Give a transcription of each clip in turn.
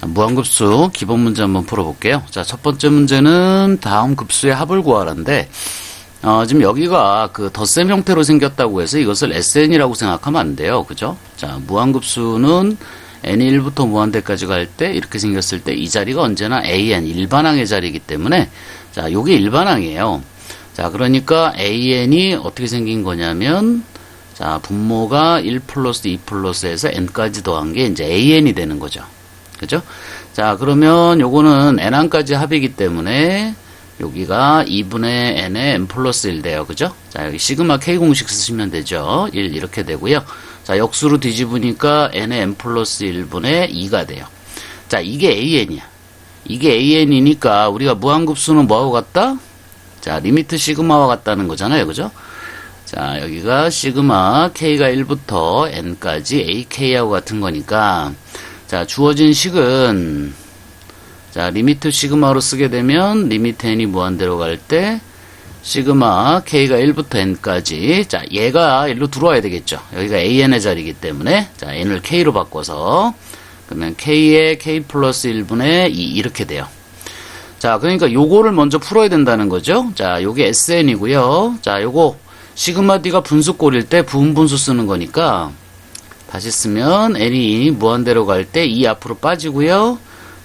무한급수 기본 문제 한번 풀어볼게요. 자, 첫 번째 문제는 다음 급수의 합을 구하라인데, 지금 여기가 그 덧셈 형태로 생겼다고 해서 이것을 SN이라고 생각하면 안 돼요. 그죠? 자, 무한급수는 n이 1부터 무한대까지 갈 때 이렇게 생겼을 때 이 자리가 언제나 AN, 일반항의 자리이기 때문에, 자, 요게 일반항이에요. 자, 그러니까 AN이 어떻게 생긴 거냐면, 자, 분모가 1 플러스 2 플러스에서 n까지 더한 게 이제 AN이 되는 거죠. 그죠? 자, 그러면 요거는 n항까지 합이기 때문에 여기가 2분의 n의 n 플러스 1 돼요. 그죠? 자, 여기 시그마 k 공식 쓰시면 되죠. 1 이렇게 되고요. 자, 역수로 뒤집으니까 n의 n 플러스 1분의 2가 돼요. 자, 이게 AN이야. 이게 AN이니까 우리가 무한급수는 뭐하고 같다? 자, 리미트 시그마와 같다는 거잖아요. 그죠? 자, 여기가 시그마 k가 1부터 n까지 ak하고 같은 거니까, 자, 주어진 식은, 자, 리미트 시그마로 쓰게 되면, 리미트 n이 무한대로 갈 때, 시그마 k가 1부터 n까지, 자, 얘가 1로 들어와야 되겠죠. 여기가 an의 자리이기 때문에, 자, n을 k로 바꿔서, 그러면 k에 k 플러스 1분의 2 이렇게 돼요. 자, 그러니까 요거를 먼저 풀어야 된다는 거죠. 자, 요게 SN이고요. 자, 요거 시그마 D가 분수꼴일 때 부분분수 쓰는 거니까 다시 쓰면 n이 무한대로 갈 때 2 앞으로 빠지고요.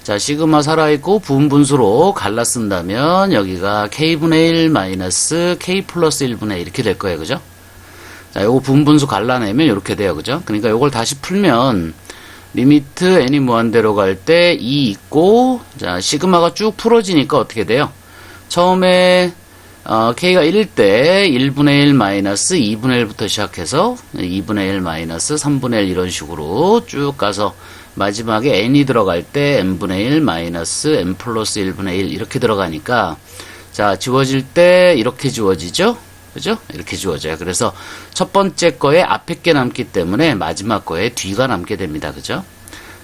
자, 시그마 살아있고 부분분수로 갈라 쓴다면 여기가 k분의 1 마이너스 k 플러스 1분의 1 이렇게 될 거예요. 그죠? 자, 요거 부분분수 갈라내면 이렇게 돼요. 그죠? 그러니까 요걸 다시 풀면 리미트 n이 무한대로 갈 때 2 있고, 자, 시그마가 쭉 풀어지니까 어떻게 돼요? 처음에 k가 1일 때 1분의 1 마이너스 2분의 1부터 시작해서 2분의 1 마이너스 3분의 1 이런 식으로 쭉 가서 마지막에 n이 들어갈 때 n분의 1 마이너스 n 플러스 1분의 1 이렇게 들어가니까, 자, 지워질 때 이렇게 지워지죠? 그죠? 이렇게 지워져요. 그래서 첫 번째 거에 앞에 게 남기 때문에 마지막 거에 뒤가 남게 됩니다. 그죠?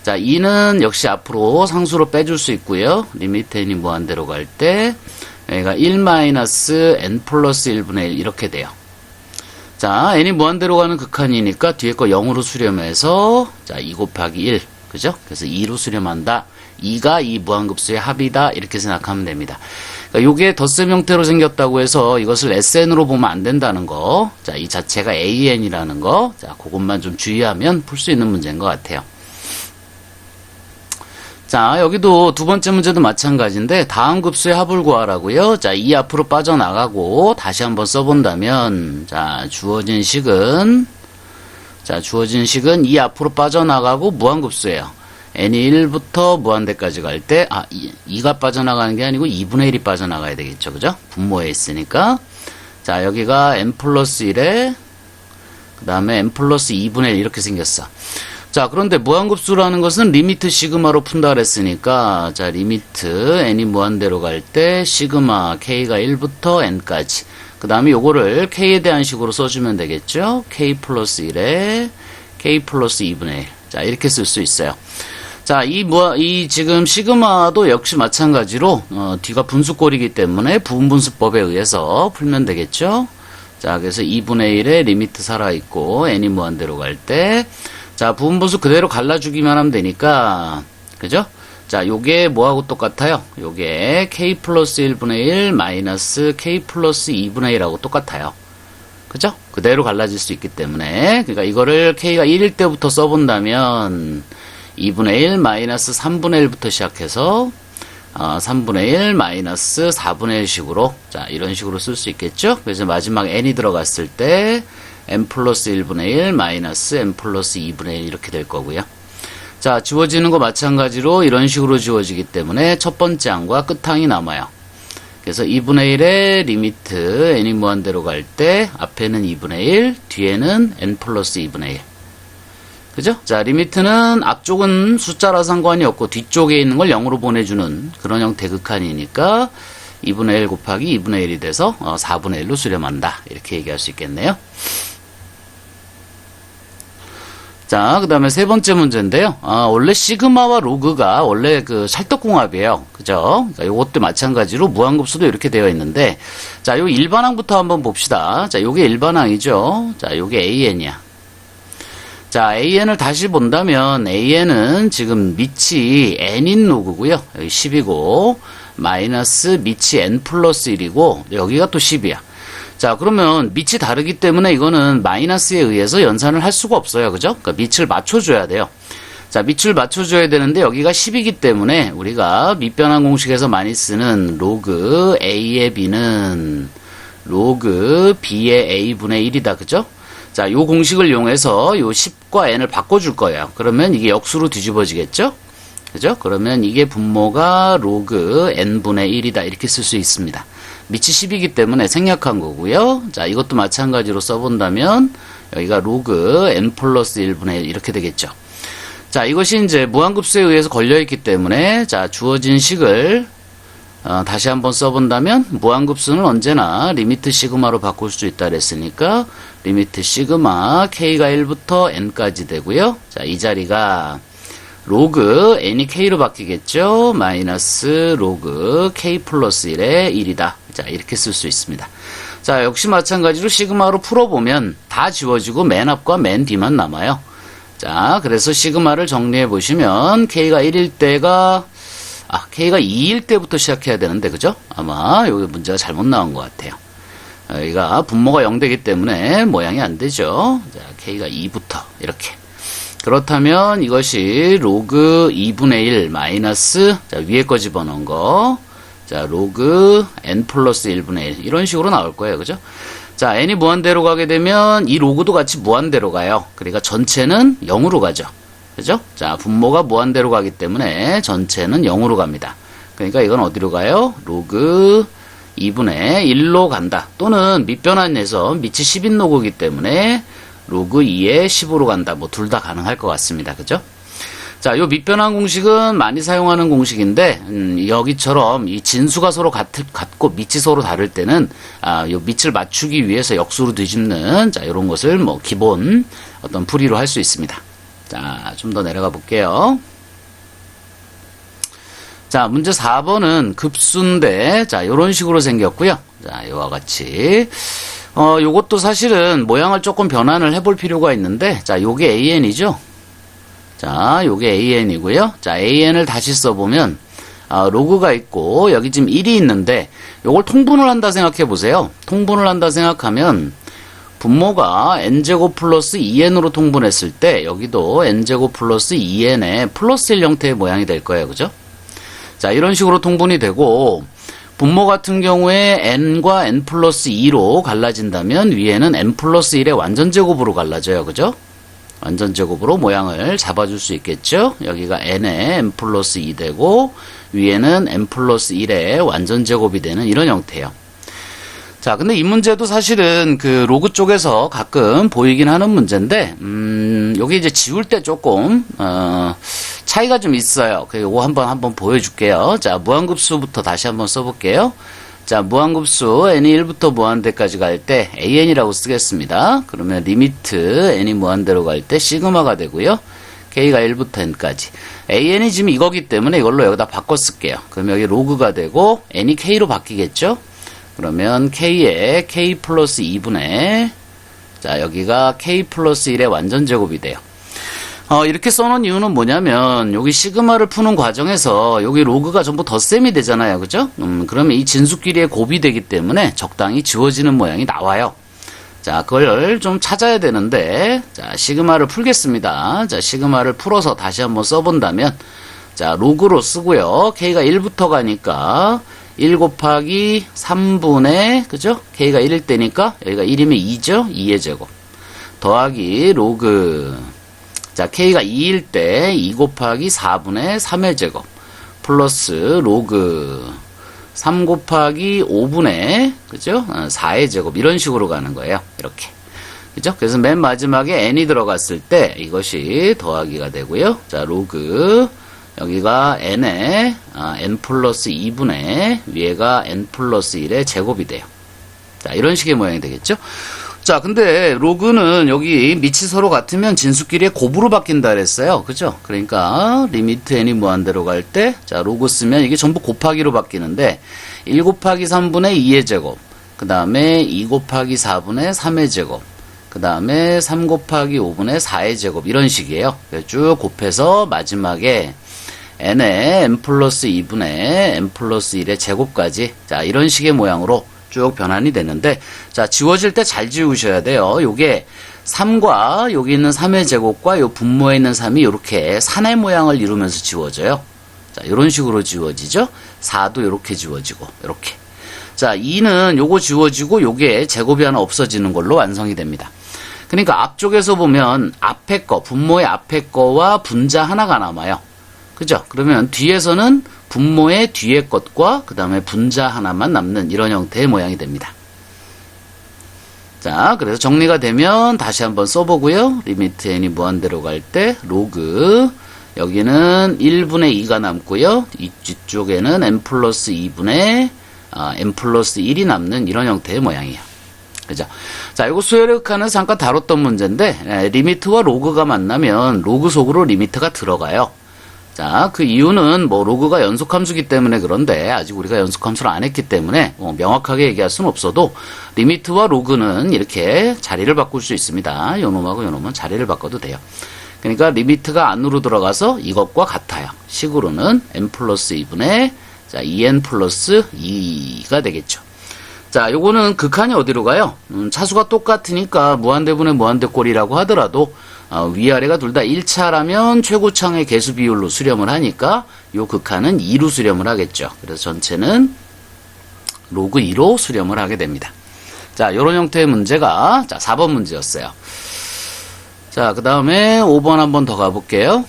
자, 2는 역시 앞으로 상수로 빼줄 수 있고요. 리미트 n이 무한대로 갈 때 여기가 1 마이너스 n 플러스 1분의 1 이렇게 돼요. 자, n이 무한대로 가는 극한이니까 뒤에 거 0으로 수렴해서, 자, 2 곱하기 1. 그죠? 그래서 2로 수렴한다. 2가 이 무한급수의 합이다. 이렇게 생각하면 됩니다. 그러니까 요게 덧셈 형태로 생겼다고 해서 이것을 SN으로 보면 안 된다는 거. 자, 이 자체가 AN이라는 거. 자, 그것만 좀 주의하면 풀 수 있는 문제인 것 같아요. 자, 여기도 두 번째 문제도 마찬가지인데 다음 급수의 합을 구하라고요. 자, 2 앞으로 빠져나가고 다시 한번 써본다면, 자, 주어진 식은 2 앞으로 빠져나가고 무한급수예요. n이 1부터 무한대까지 갈 때, 2가 빠져나가는 게 아니고 2분의 1이 빠져나가야 되겠죠. 그죠? 분모에 있으니까. 자, 여기가 n 플러스 1에, 그 다음에 n 플러스 2분의 1 이렇게 생겼어. 자, 그런데 무한급수라는 것은 리미트 시그마로 푼다 그랬으니까, 자, 리미트 n이 무한대로 갈 때, 시그마 k가 1부터 n까지. 그 다음에 요거를 k에 대한 식으로 써주면 되겠죠? k 플러스 1에 k 플러스 2분의 1. 자, 이렇게 쓸 수 있어요. 자, 이 지금 시그마도 역시 마찬가지로, 뒤가 분수꼴이기 때문에 부분분수법에 의해서 풀면 되겠죠? 자, 그래서 2분의 1에 리미트 살아있고, n이 무한대로 갈 때, 자, 부분분수 그대로 갈라주기만 하면 되니까, 그죠? 자, 요게 뭐하고 똑같아요? 요게 k 플러스 1분의 1 마이너스 k 플러스 2분의 1하고 똑같아요. 그죠? 그대로 갈라질 수 있기 때문에. 그러니까 이거를 k가 1일 때부터 써본다면 2분의 1 마이너스 3분의 1부터 시작해서 3분의 1 마이너스 4분의 1 식으로, 자, 이런 식으로 쓸 수 있겠죠? 그래서 마지막 n이 들어갔을 때 n 플러스 1분의 1 마이너스 n 플러스 2분의 1 이렇게 될 거고요. 자, 지워지는 거 마찬가지로 이런 식으로 지워지기 때문에 첫 번째 항과 끝항이 남아요. 그래서 2분의 1의 리미트 n이 무한대로 갈 때 앞에는 2분의 1, 뒤에는 n 플러스 2분의 1. 그죠? 자, 리미트는 앞쪽은 숫자라 상관이 없고 뒤쪽에 있는 걸 0으로 보내주는 그런 형태 극한이니까 2분의 1 곱하기 2분의 1이 돼서 4분의 1로 수렴한다. 이렇게 얘기할 수 있겠네요. 자, 그 다음에 세 번째 문제인데요. 원래 시그마와 로그가 원래 그 찰떡궁합이에요. 그죠? 그러니까 요것도 마찬가지로 무한급수도 이렇게 되어 있는데, 자, 요 일반항부터 한번 봅시다. 자, 요게 일반항이죠. 자, 요게 AN이야. 자, AN을 다시 본다면 AN은 지금 밑이 n인 로그고요. 여기 10이고 마이너스 밑이 n 플러스 1이고 여기가 또 10이야. 자, 그러면 밑이 다르기 때문에 이거는 마이너스에 의해서 연산을 할 수가 없어요. 그죠? 그러니까 밑을 맞춰줘야 돼요. 자, 밑을 맞춰줘야 되는데 여기가 10이기 때문에 우리가 밑변환 공식에서 많이 쓰는 로그 A의 B는 로그 B의 A분의 1이다. 그죠? 자, 요 공식을 이용해서 요 10과 n을 바꿔줄 거예요. 그러면 이게 역수로 뒤집어지겠죠? 그죠? 그러면 이게 분모가 로그 n분의 1이다. 이렇게 쓸 수 있습니다. 밑이 10이기 때문에 생략한 거고요. 자, 이것도 마찬가지로 써본다면 여기가 로그 n 플러스 1분의 1 이렇게 되겠죠. 자, 이것이 이제 무한급수에 의해서 걸려있기 때문에 자, 주어진 식을 다시 한번 써본다면 무한급수는 언제나 리미트 시그마로 바꿀 수 있다 그랬으니까 리미트 시그마 k가 1부터 n까지 되고요. 자, 이 자리가 로그 n이 k로 바뀌겠죠. 마이너스 로그 k 플러스 1의 1이다. 자, 이렇게 쓸 수 있습니다. 자, 역시 마찬가지로 시그마로 풀어보면 다 지워지고 맨 앞과 맨 뒤만 남아요. 자, 그래서 시그마를 정리해 보시면 k가 1일 때가 k가 2일 때부터 시작해야 되는데, 그죠? 아마 여기 문제가 잘못 나온 것 같아요. 여기가 분모가 0 되기 때문에 모양이 안 되죠. 자, k가 2부터 이렇게. 그렇다면 이것이 로그 2분의 1 마이너스, 자, 위에 거 집어넣은 거. 자, 로그 n 플러스 1분의 1. 이런 식으로 나올 거예요. 그죠? 자, n이 무한대로 가게 되면 이 로그도 같이 무한대로 가요. 그러니까 전체는 0으로 가죠. 그죠? 자, 분모가 무한대로 가기 때문에 전체는 0으로 갑니다. 그러니까 이건 어디로 가요? 로그 2분의 1로 간다. 또는 밑변환에서 밑이 10인 로그이기 때문에 로그 2의 10으로 간다. 뭐 둘 다 가능할 것 같습니다. 그죠? 자, 요 밑변환 공식은 많이 사용하는 공식인데 여기처럼 이 진수가 서로 같고 밑이 서로 다를 때는 요 밑을 맞추기 위해서 역수로 뒤집는 자, 요런 것을 뭐 기본 어떤 풀이로 할 수 있습니다. 자, 좀 더 내려가 볼게요. 자, 문제 4번은 급수인데 자, 요런 식으로 생겼고요. 자, 이와 같이 요것도 사실은 모양을 조금 변환을 해볼 필요가 있는데 자, 요게 AN이죠. 자, 요게 AN이고요. 자, AN을 다시 써보면 로그가 있고 여기 지금 1이 있는데 요걸 통분을 한다 생각해 보세요. 통분을 한다 생각하면 분모가 n제곱 플러스 2n으로 통분했을 때 여기도 n제곱 플러스 2n의 플러스 1 형태의 모양이 될 거예요. 그죠? 자, 이런 식으로 통분이 되고 분모 같은 경우에 n과 n 플러스 2로 갈라진다면 위에는 n 플러스 1의 완전제곱으로 갈라져요. 그죠? 완전제곱으로 모양을 잡아줄 수 있겠죠? 여기가 n에 n 플러스 2 되고 위에는 n 플러스 1의 완전제곱이 되는 이런 형태예요. 자, 근데 이 문제도 사실은 그 로그 쪽에서 가끔 보이긴 하는 문제인데 여기 이제 지울 때 조금 차이가 좀 있어요. 요거 한번 보여줄게요. 자, 무한급수부터 다시 한번 써볼게요. 자, 무한급수 n이 1부터 무한대까지 갈 때 an이라고 쓰겠습니다. 그러면 리미트 n이 무한대로 갈 때 시그마가 되고요. k가 1부터 n까지. an이 지금 이거기 때문에 이걸로 여기다 바꿔 쓸게요. 그럼 여기 로그가 되고 n이 k로 바뀌겠죠? 그러면 k에 k 플러스 2분의 자, 여기가 k 플러스 1의 완전제곱이 돼요. 이렇게 써놓은 이유는 뭐냐면 여기 시그마를 푸는 과정에서 여기 로그가 전부 덧셈이 되잖아요. 그죠? 그러면 이 진수끼리의 곱이 되기 때문에 적당히 지워지는 모양이 나와요. 자, 그걸 좀 찾아야 되는데 자, 시그마를 풀겠습니다. 자, 시그마를 풀어서 다시 한번 써본다면 자, 로그로 쓰고요. k가 1부터 가니까 1 곱하기 3분의 그죠? k가 1일 때니까 여기가 1이면 2죠? 2의 제곱 더하기 로그 자, k가 2일 때 2 곱하기 4분의 3의 제곱 플러스 로그 3 곱하기 5분의 그죠? 4의 제곱 이런 식으로 가는 거예요. 이렇게. 그죠? 그래서 맨 마지막에 n이 들어갔을 때 이것이 더하기가 되고요. 자, 로그 여기가 n에 n 플러스 2분의 위에가 n 플러스 1의 제곱이 돼요. 자, 이런 식의 모양이 되겠죠? 자, 근데 로그는 여기 밑이 서로 같으면 진수끼리의 곱으로 바뀐다 그랬어요. 그죠? 그러니까 리미트 n이 무한대로 갈 때 자, 로그 쓰면 이게 전부 곱하기로 바뀌는데 1 곱하기 3분의 2의 제곱 그 다음에 2 곱하기 4분의 3의 제곱 그 그 다음에 3 곱하기 5분의 4의 제곱 이런 식이에요. 쭉 곱해서 마지막에 n의 n 플러스 2분의 n 플러스 1의 제곱까지 자 이런 식의 모양으로 쭉 변환이 되는데 자 지워질 때 잘 지우셔야 돼요. 요게 3과 여기 있는 3의 제곱과 요 분모에 있는 3이 이렇게 산의 모양을 이루면서 지워져요. 자 이런 식으로 지워지죠. 4도 이렇게 지워지고 이렇게 자 2는 요거 지워지고 요게 제곱이 하나 없어지는 걸로 완성이 됩니다. 그러니까 앞쪽에서 보면 앞에 거 분모의 앞에 거와 분자 하나가 남아요. 그죠? 그러면 뒤에서는 분모의 뒤에 것과 그 다음에 분자 하나만 남는 이런 형태의 모양이 됩니다. 자, 그래서 정리가 되면 다시 한번 써보고요. 리미트 n이 무한대로 갈 때 로그 여기는 1분의 2가 남고요. 이쪽에는 n 플러스 2분의 n 플러스 1이 남는 이런 형태의 모양이에요. 그죠? 자, 이거 수열의 극한은 잠깐 다뤘던 문제인데 리미트와 로그가 만나면 로그 속으로 리미트가 들어가요. 자, 그 이유는 뭐 로그가 연속함수기 때문에 그런데 아직 우리가 연속함수를 안 했기 때문에 명확하게 얘기할 수는 없어도 리미트와 로그는 이렇게 자리를 바꿀 수 있습니다. 요놈하고 요놈은 자리를 바꿔도 돼요. 그러니까 리미트가 안으로 들어가서 이것과 같아요. 식으로는 n 플러스 2분의 자 2n 플러스 2가 되겠죠. 자, 요거는 극한이 어디로 가요? 차수가 똑같으니까 무한대분의 무한대꼴이라고 하더라도 위아래가 둘 다 1차라면 최고창의 개수 비율로 수렴을 하니까 요 극한은 2로 수렴을 하겠죠. 그래서 전체는 로그 2로 수렴을 하게 됩니다. 자, 요런 형태의 문제가 자 4번 문제였어요. 자, 그 다음에 5번 한번 더 가볼게요.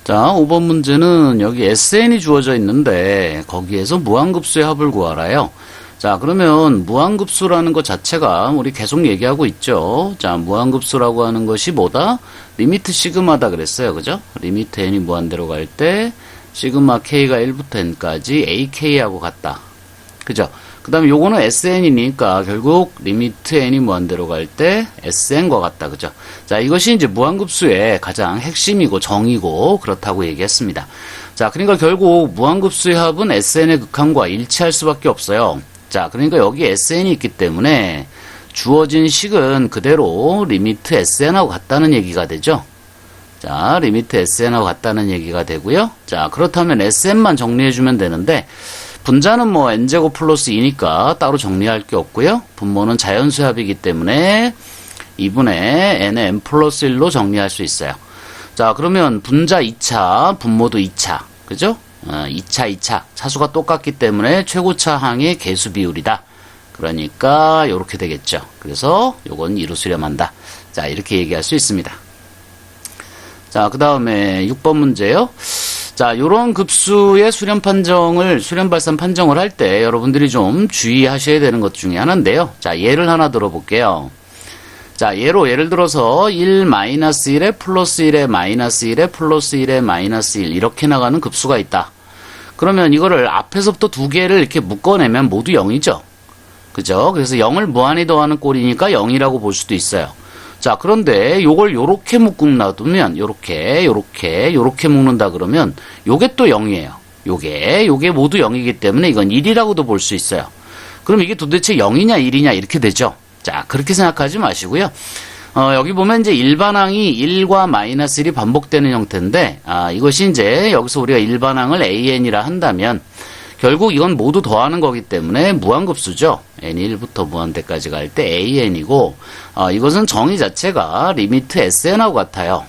자, 5번 문제는 여기 SN이 주어져 있는데 거기에서 무한급수의 합을 구하라요. 자, 그러면 무한급수라는 것 자체가 우리 계속 얘기하고 있죠. 자, 무한급수라고 하는 것이 뭐다? 리미트 시그마다 그랬어요. 그죠? 리미트 n이 무한대로 갈 때 시그마 k가 1부터 n까지 ak하고 같다. 그죠? 그 다음에 요거는 SN이니까 결국 리미트 n이 무한대로 갈 때 SN과 같다. 그죠? 자, 이것이 이제 무한급수의 가장 핵심이고 정의고 그렇다고 얘기했습니다. 자, 그러니까 결국 무한급수의 합은 SN의 극한과 일치할 수밖에 없어요. 자, 그러니까 여기 SN이 있기 때문에 주어진 식은 그대로 리미트 SN하고 같다는 얘기가 되죠. 자, 리미트 SN하고 같다는 얘기가 되고요. 자, 그렇다면 SN만 정리해주면 되는데 분자는 뭐 n제곱 플러스 2니까 따로 정리할 게 없고요. 분모는 자연수의 합이기 때문에 2분의 n의 n 플러스 1로 정리할 수 있어요. 자, 그러면 분자 2차, 분모도 2차. 그죠? 2차. 차수가 똑같기 때문에 최고차 항의 개수 비율이다. 그러니까 요렇게 되겠죠. 그래서 요건 2로 수렴한다. 자, 이렇게 얘기할 수 있습니다. 자, 그 다음에 6번 문제요. 자, 요런 급수의 수렴 발산 판정을 할 때 여러분들이 좀 주의하셔야 되는 것 중에 하나인데요. 자, 예를 하나 들어볼게요. 자, 예를 들어서 1-1에 플러스 1에 마이너스 1에 플러스 1에 마이너스 1 이렇게 나가는 급수가 있다. 그러면 이거를 앞에서부터 두 개를 이렇게 묶어내면 모두 0이죠. 그죠? 그래서 0을 무한히 더하는 꼴이니까 0이라고 볼 수도 있어요. 자, 그런데 요걸 요렇게 놔두면 요렇게 묶는다 그러면 요게 또 0이에요. 요게 모두 0이기 때문에 이건 1이라고도 볼 수 있어요. 그럼 이게 도대체 0이냐 1이냐 이렇게 되죠. 자, 그렇게 생각하지 마시고요. 여기 보면 이제 일반항이 1과 마이너스 1이 반복되는 형태인데, 이것이 이제 여기서 우리가 일반항을 an이라 한다면, 결국 이건 모두 더하는 거기 때문에 무한급수죠. n이 1부터 무한대까지 갈 때 an이고, 이것은 정의 자체가 리미트 sn하고 같아요.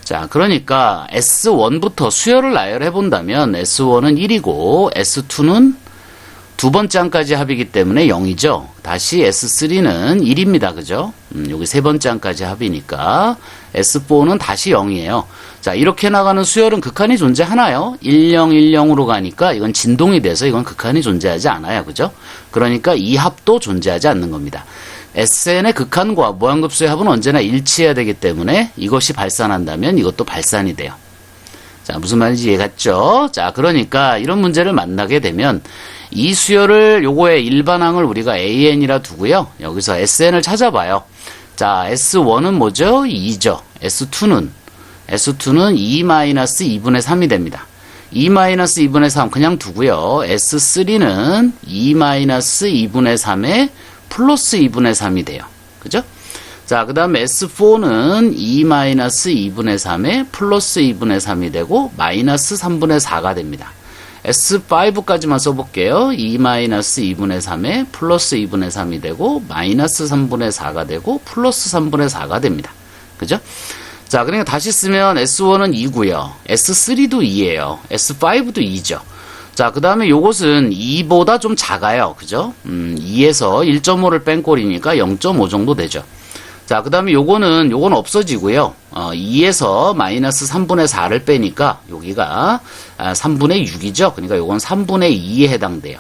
자, 그러니까 S1부터 수열을 나열해 본다면 S1은 1이고 S2는 두 번째 항까지 합이기 때문에 0이죠. 다시 S3는 1입니다. 그죠? 여기 세 번째 항까지 합이니까 S4는 다시 0이에요. 자, 이렇게 나가는 수열은 극한이 존재하나요? 10, 10으로 가니까 이건 진동이 돼서 이건 극한이 존재하지 않아요. 그죠? 그러니까 이 합도 존재하지 않는 겁니다. SN의 극한과 무한급수의 합은 언제나 일치해야 되기 때문에 이것이 발산한다면 이것도 발산이 돼요. 자, 무슨 말인지 이해갔죠? 자, 그러니까 이런 문제를 만나게 되면 이 수열을 요거의 일반항을 우리가 AN이라 두고요. 여기서 SN을 찾아봐요. 자, S1은 뭐죠? 2죠. S2는 2-2분의 3이 됩니다. 2-2분의 3 그냥 두고요. S3는 2-2분의 3의 플러스 2분의 3이 돼요. 그죠? 자, 그 다음에 S4는 2-2분의 3에 플러스 2분의 3이 되고 마이너스 3분의 4가 됩니다. S5까지만 써볼게요. 2-2분의 3에 플러스 2분의 3이 되고 마이너스 3분의 4가 되고 플러스 3분의 4가 됩니다. 그죠? 자, 그러니까 다시 쓰면 S1은 2고요. S3도 2예요. S5도 2죠. 자, 그 다음에 요것은 2보다 좀 작아요. 그죠? 2에서 1.5를 뺀 꼴이니까 0.5 정도 되죠. 자, 그 다음에 요건 없어지고요. 2에서 마이너스 3분의 4를 빼니까 여기가 3분의 6이죠. 그러니까 요건 3분의 2에 해당돼요.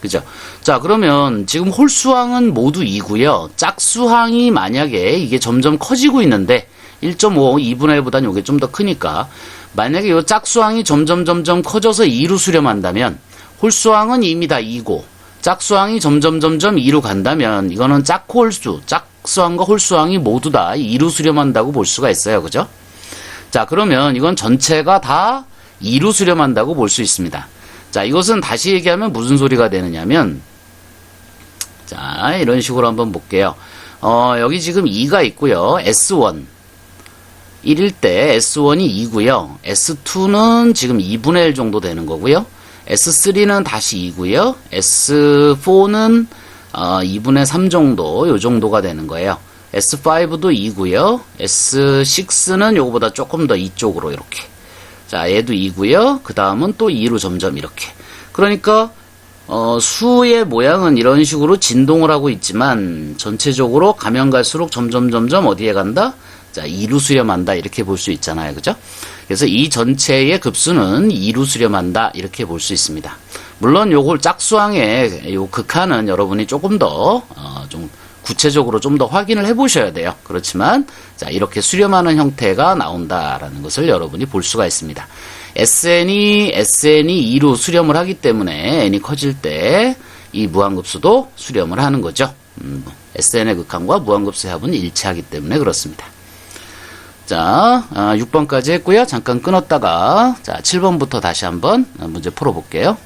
그죠? 자, 그러면 지금 홀수항은 모두 2고요. 짝수항이 만약에 이게 점점 커지고 있는데 1.5, 2분의 1보다는 요게 좀 더 크니까 만약에 요 짝수항이 점점 커져서 2로 수렴한다면 홀수항은 이미 다 2고 짝수항이 점점 2로 간다면 이거는 짝홀수, 짝수항과 홀수항이 모두 다 2로 수렴한다고 볼 수가 있어요. 그죠? 자, 그러면 이건 전체가 다 2로 수렴한다고 볼 수 있습니다. 자, 이것은 다시 얘기하면 무슨 소리가 되느냐면 자, 이런 식으로 한번 볼게요. 여기 지금 2가 있고요. S1 1일 때 S1이 2고요. S2는 지금 2분의 1 정도 되는 거고요. S3는 다시 2고요. S4는 2분의 3 정도, 요 정도가 되는 거예요. S5도 2고요. S6는 요거보다 조금 더 이쪽으로 이렇게. 자, 얘도 2고요. 그 다음은 또 2로 점점 이렇게. 그러니까 수의 모양은 이런 식으로 진동을 하고 있지만 전체적으로 가면 갈수록 점점 어디에 간다? 자, 2로 수렴한다 이렇게 볼 수 있잖아요. 그죠? 그래서 이 전체의 급수는 2로 수렴한다 이렇게 볼 수 있습니다. 물론 요걸 짝수항의 요 극한은 여러분이 조금 더 좀 구체적으로 좀 더 확인을 해 보셔야 돼요. 그렇지만 자, 이렇게 수렴하는 형태가 나온다라는 것을 여러분이 볼 수가 있습니다. SN이 2로 수렴을 하기 때문에 n이 커질 때 이 무한급수도 수렴을 하는 거죠. SN의 극한과 무한급수의 합은 일치하기 때문에 그렇습니다. 자, 6번까지 했고요. 잠깐 끊었다가 자, 7번부터 다시 한번 문제 풀어볼게요.